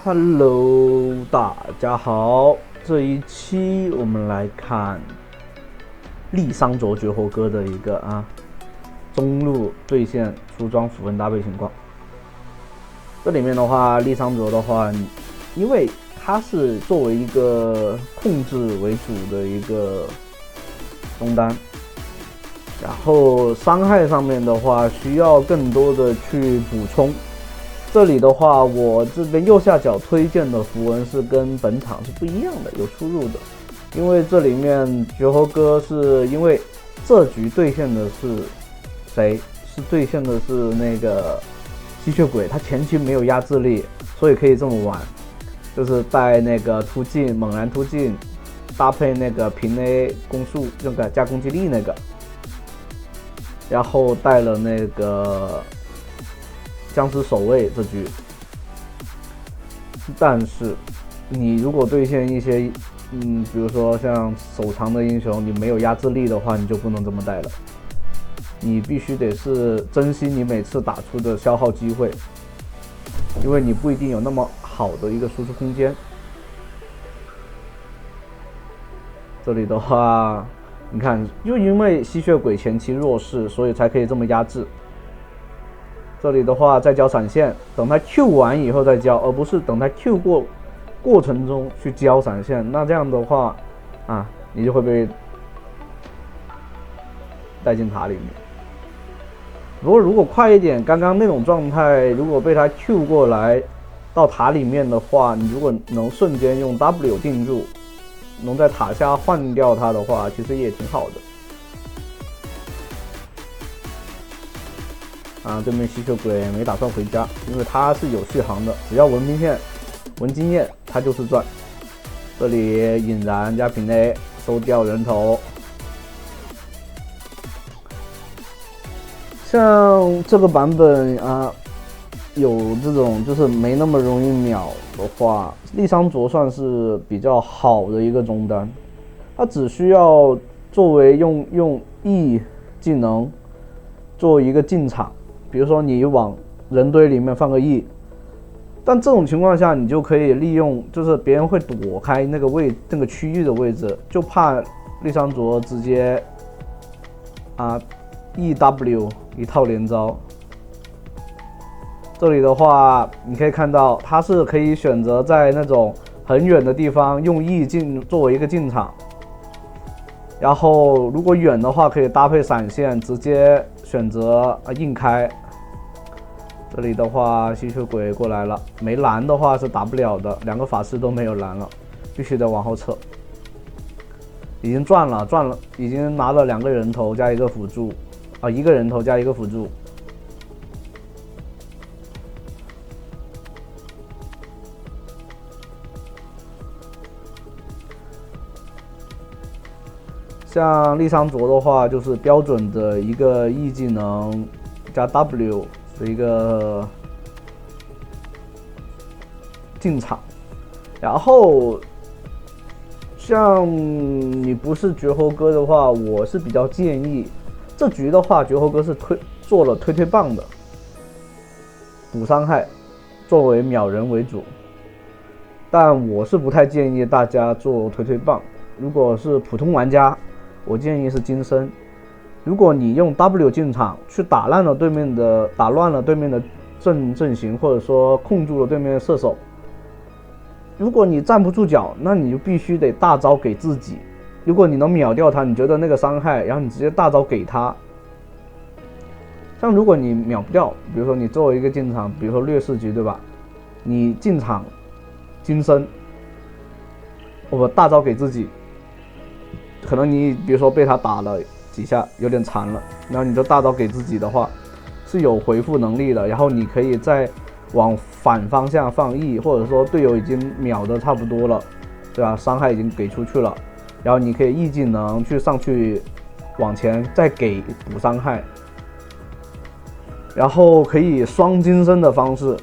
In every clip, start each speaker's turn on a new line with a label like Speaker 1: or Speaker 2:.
Speaker 1: Hello， 大家好，这一期我们来看利桑卓绝活哥的一个中路对线出装符文搭配情况。这里面的话，利桑卓的话，因为它是作为一个控制为主的一个中单，然后伤害上面的话需要更多的去补充。这里的话，我这边右下角推荐的符文是跟本场是不一样的，有出入的。因为这里面绝活哥是因为这局对线的是谁？是对线的是那个吸血鬼，他前期没有压制力，所以可以这么玩，就是带那个突进猛然突进，搭配那个平 A 攻速那个加攻击力那个，然后带了那个僵尸守卫这局。但是你如果对线一些比如说像手长的英雄，你没有压制力的话，你就不能这么带了，你必须得是珍惜你每次打出的消耗机会，因为你不一定有那么好的一个输出空间。这里的话你看，就因为吸血鬼前期弱势，所以才可以这么压制。这里的话再交闪现，等他 Q 完以后再交，而不是等他 Q 过程中去交闪现，那这样的话你就会被带进塔里面。不过如果快一点，刚刚那种状态，如果被他 Q 过来到塔里面的话，你如果能瞬间用 W 定住，能在塔下换掉他的话，其实也挺好的。对面吸血鬼没打算回家，因为他是有续航的，只要闻名片、闻经验，他就是赚。这里引燃加平 A 收掉人头。像这个版本有这种就是没那么容易秒的话，利桑卓算是比较好的一个中单。它只需要作为用 E 技能做一个进场，比如说你往人堆里面放个 E， 但这种情况下你就可以利用，就是别人会躲开那个区域的位置，就怕利桑卓直接EW 一套连招。这里的话你可以看到，它是可以选择在那种很远的地方用 E 作为一个进场，然后如果远的话可以搭配闪现，直接选择硬开。这里的话吸血鬼过来了，没蓝的话是打不了的，两个法师都没有蓝了，必须得往后撤。已经赚了，已经拿了2个人头加一个辅助，1个人头加一个辅助。像利桑卓的话，就是标准的一个 E 技能加 W 的一个进场。然后像你不是绝活哥的话，我是比较建议这局的话，绝活哥是做了推棒的补伤害，作为秒人为主，但我是不太建议大家做推棒。如果是普通玩家，我建议是金身。如果你用 W 进场去打乱了对面的阵型，或者说控住了对面的射手，如果你站不住脚，那你就必须得大招给自己。如果你能秒掉他，你觉得那个伤害，然后你直接大招给他。像如果你秒不掉，比如说你作为一个进场，比如说劣势局对吧，你进场金身，大招给自己，可能你比如说被他打了几下有点残了，然后你就大招给自己的话是有回复能力的，然后你可以再往反方向放 E， 或者说队友已经秒的差不多了，对吧？伤害已经给出去了，然后你可以 E 技能上去往前再给补伤害，然后可以双金身的方式。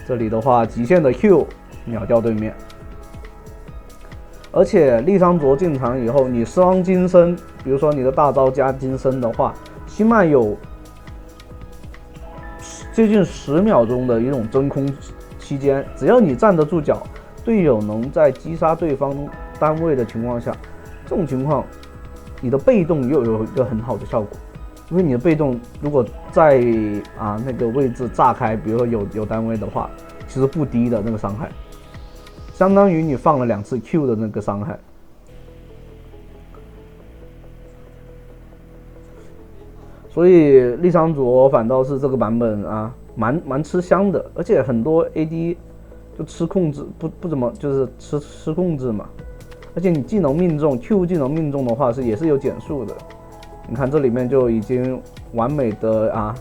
Speaker 1: 这里的话极限的 Q 秒掉对面。而且利桑卓进场以后，你双金身，比如说你的大招加金身的话，起码有接近10秒钟的一种真空期间，只要你站得住脚，队友能在击杀对方单位的情况下，这种情况你的被动又有一个很好的效果，因为你的被动如果在那个位置炸开，比如说有单位的话，其实不低的那个伤害，相当于你放了2次 Q 的那个伤害。所以利桑卓反倒是这个版本蛮吃香的，而且很多 AD 就吃控制不怎么，就是吃控制嘛，而且你技能命中 Q 技能命中的话也是有减速的。你看这里面就已经完美的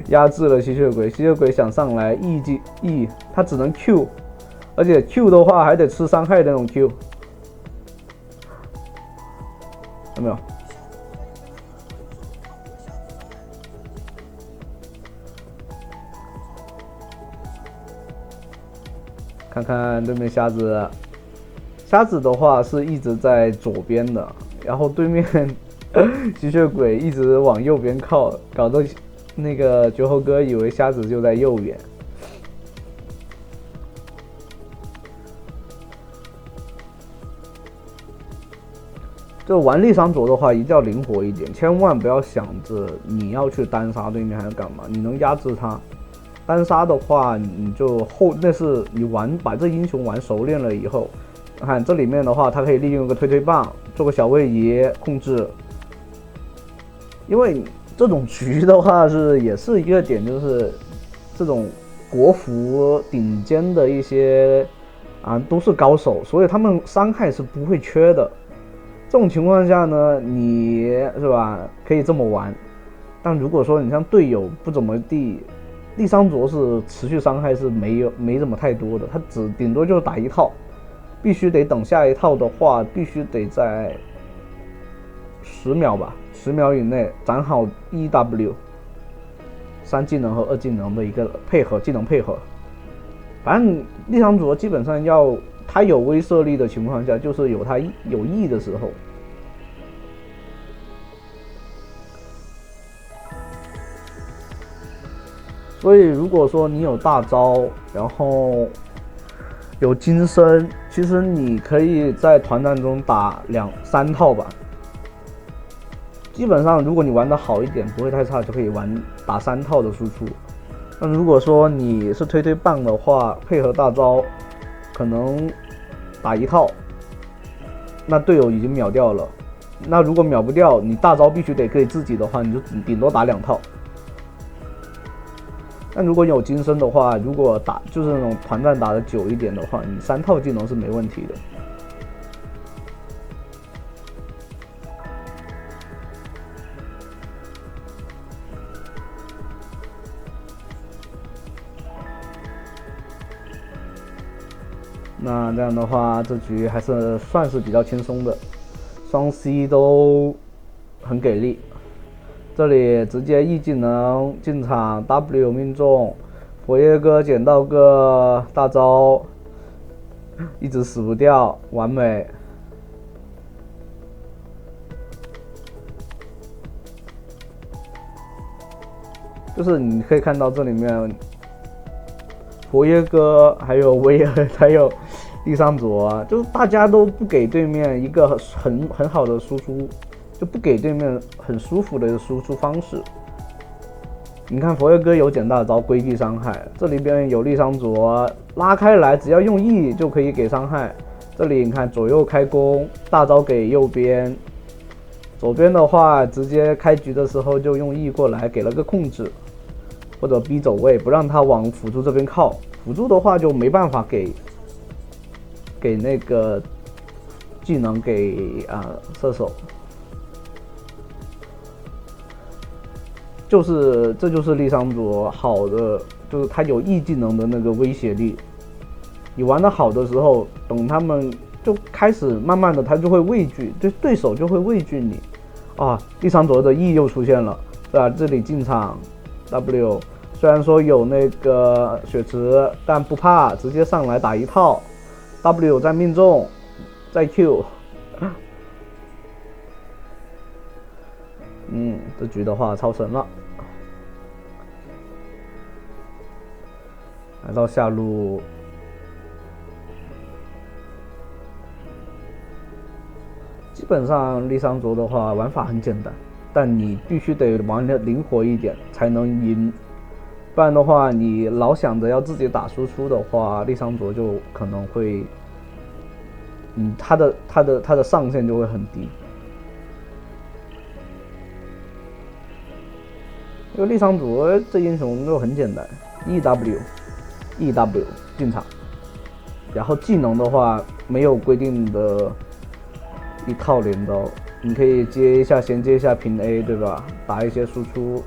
Speaker 1: 压制了吸血鬼，吸血鬼想上来 E 他只能 Q， 而且 Q 的话还得吃伤害的那种 Q， 有没有？看看对面瞎子，瞎子的话是一直在左边的，然后对面吸血鬼一直往右边靠，搞得那个绝后哥以为瞎子就在右边。就玩利桑卓的话，一定要灵活一点，千万不要想着你要去单杀对面还是干嘛，你能压制他。单杀的话，你就那是你把这英雄玩熟练了以后，看这里面的话，它可以利用一个推棒，做个小位移控制。因为这种局的话也是一个点，就是这种国服顶尖的一些都是高手，所以他们伤害是不会缺的。这种情况下呢，你是吧可以这么玩，但如果说你像队友不怎么地。利桑卓是持续伤害是没怎么太多的，他顶多就是打一套，必须得等下一套的话，必须得在10秒吧，10秒以内攒好 EW 3技能和2技能的一个技能配合。反正利桑卓基本上他有威慑力的情况下，就是有他有 E 的时候。所以如果说你有大招，然后有金身，其实你可以在团战中打3套吧。基本上如果你玩得好一点，不会太差，就可以打3套的输出。那如果说你是推棒的话，配合大招，可能打1套，那队友已经秒掉了。那如果秒不掉，你大招必须得给自己的话，你就顶多打2套。但如果有金身的话，如果就是那种团战打得久一点的话，你3套技能是没问题的。那这样的话，这局还是算是比较轻松的，双 C 都很给力。这里直接 E 技能进场 ，W 命中，佛耶哥捡到个大招，一直死不掉，完美。就是你可以看到这里面，佛耶哥还有威尔还有利桑卓，就是大家都不给对面一个很好的输出。就不给对面很舒服的输出方式。你看佛耶哥有捡大招规避伤害，这里边有利桑卓拉开来，只要用 E 就可以给伤害。这里你看左右开弓，大招给右边，左边的话直接开局的时候就用 E 过来给了个控制，或者逼走位，不让他往辅助这边靠。辅助的话就没办法给那个技能给射手。这就是利桑卓好的，就是他有 E 技能的那个威胁力。你玩得好的时候，等他们就开始慢慢的，他就会畏惧，对手就会畏惧你。利桑卓的 E 又出现了，对吧？这里进场 W， 虽然说有那个血池，但不怕，直接上来打1套 ，W 再命中，再 Q。这局的话超神了。来到下路，基本上利桑卓的话玩法很简单，但你必须得玩的灵活一点才能赢，不然的话你老想着要自己打输出的话，利桑卓就可能会，他的上限就会很低。因为利桑卓这英雄就很简单 ，EW 进场，然后技能的话没有规定的一套镰刀，你可以接一下，先接一下平 A， 对吧？打一些输出。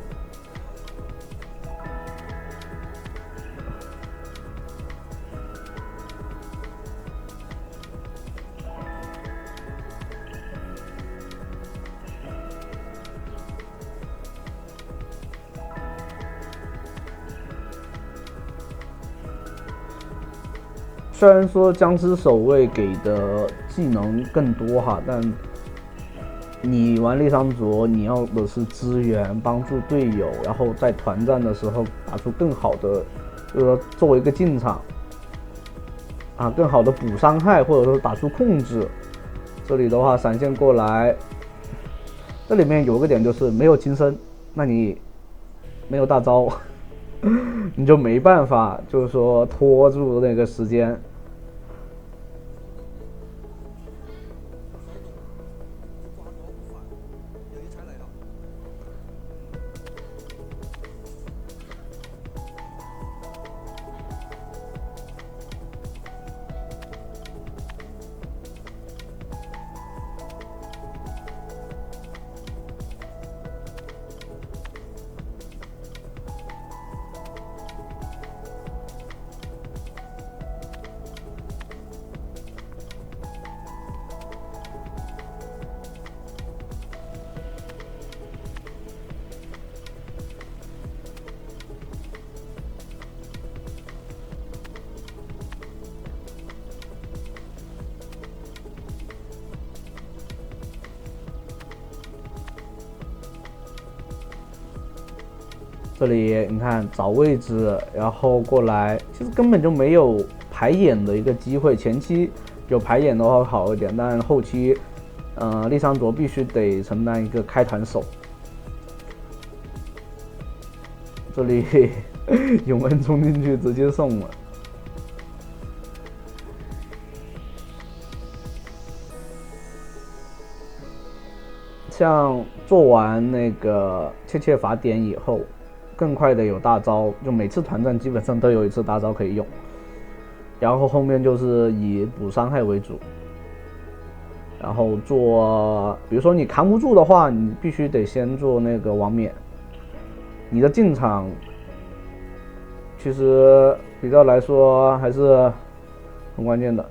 Speaker 1: 虽然说僵尸守卫给的技能更多哈，但你玩利桑卓，你要的是支援，帮助队友，然后在团战的时候打出更好的，就是说作为一个进场啊，更好的补伤害，或者说打出控制。这里的话闪现过来，这里面有个点就是没有金身，那你没有大招，你就没办法，就是说拖住那个时间。这里你看找位置，然后过来，其实根本就没有排演的一个机会。前期有排演的话会好一点，但后期，利桑卓必须得承担一个开团手。这里永恩冲进去直接送了。像做完那个切法典以后，更快的有大招，就每次团战基本上都有一次大招可以用，然后后面就是以补伤害为主，然后做，比如说你扛不住的话，你必须得先做那个王冕，你的进场其实比较来说还是很关键的。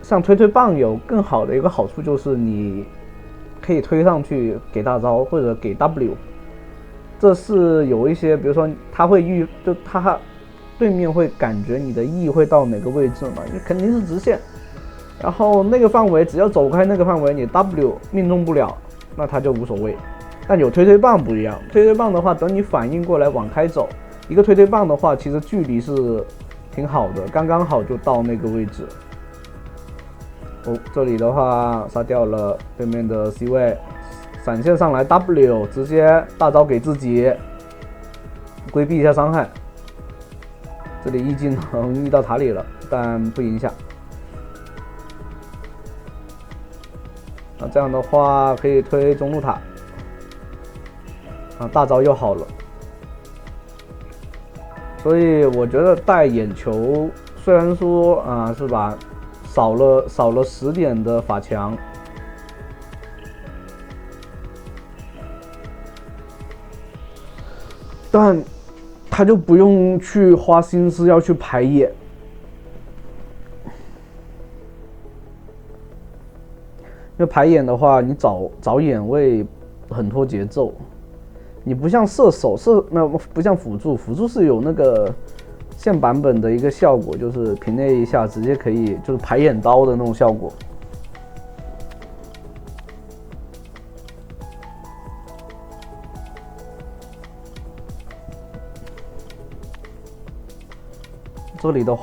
Speaker 1: 像推棒有更好的一个好处就是你可以推上去给大招或者给 W。这是有一些，比如说他会就他对面会感觉你的 E 会到哪个位置嘛，你肯定是直线，然后那个范围只要走开那个范围，你 W 命中不了，那他就无所谓。但有推棒不一样，推棒的话，等你反应过来往开走，一个推棒的话，其实距离是挺好的，刚刚好就到那个位置。哦，这里的话杀掉了对面的 C 位。闪现上来 W， 直接大招给自己，规避一下伤害。这里一技能遇到塔里了，但不影响。那这样的话可以推中路塔，啊，大招又好了。所以我觉得带眼球，虽然说啊是吧，少了10点的法强。但他就不用去花心思要去排演，因为排演的话，你找眼位很拖节奏。你不像射手，不像辅助是有那个现版本的一个效果，就是平 A 一下直接可以就是排眼刀的那种效果。这里的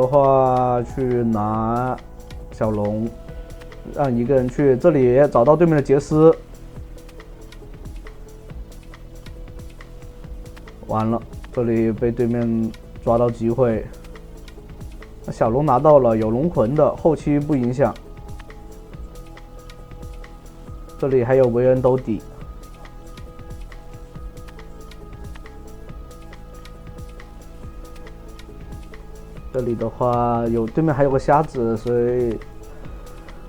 Speaker 1: 话，去拿小龙，让一个人去这里找到对面的杰斯。完了，这里被对面抓到机会。小龙拿到了，有龙魂的，后期不影响。这里还有维恩兜底。这里的话对面还有个瞎子，所以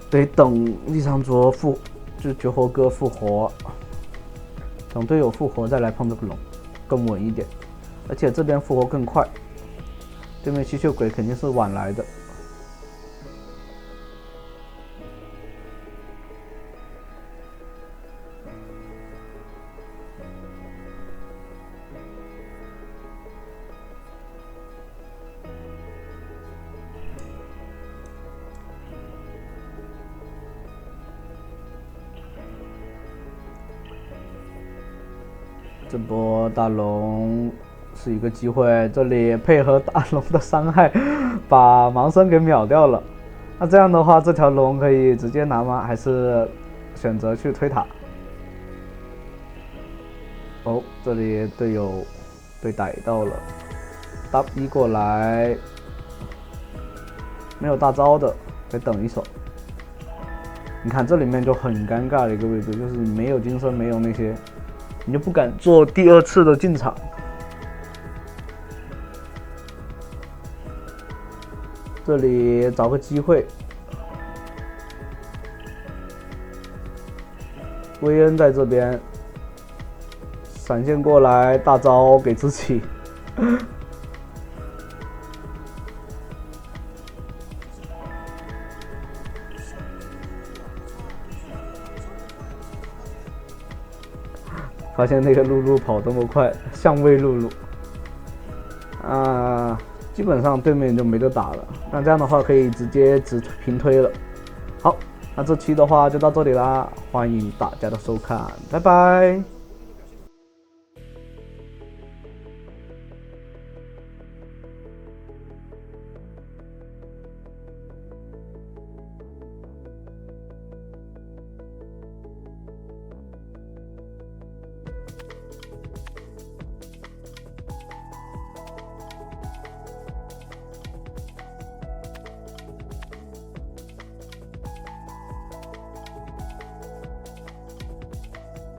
Speaker 1: 得等利桑卓就绝活哥复活，等队友复活再来碰这个龙，更稳一点，而且这边复活更快。对面吸血鬼肯定是晚来的。这波大龙是一个机会，这里配合大龙的伤害，把盲僧给秒掉了。那这样的话，这条龙可以直接拿吗？还是选择去推塔？哦，这里队友被逮到了 ，W 过来，没有大招的，得等一手。你看这里面就很尴尬的一个位置，就是你没有金身，没有那些。你就不敢做第二次的进场。这里找个机会，薇恩在这边闪现过来，大招给自己。发现那个露露跑这么快，相位露露，基本上对面就没得打了。那这样的话可以直接平推了。好，那这期的话就到这里啦，欢迎大家的收看，拜拜。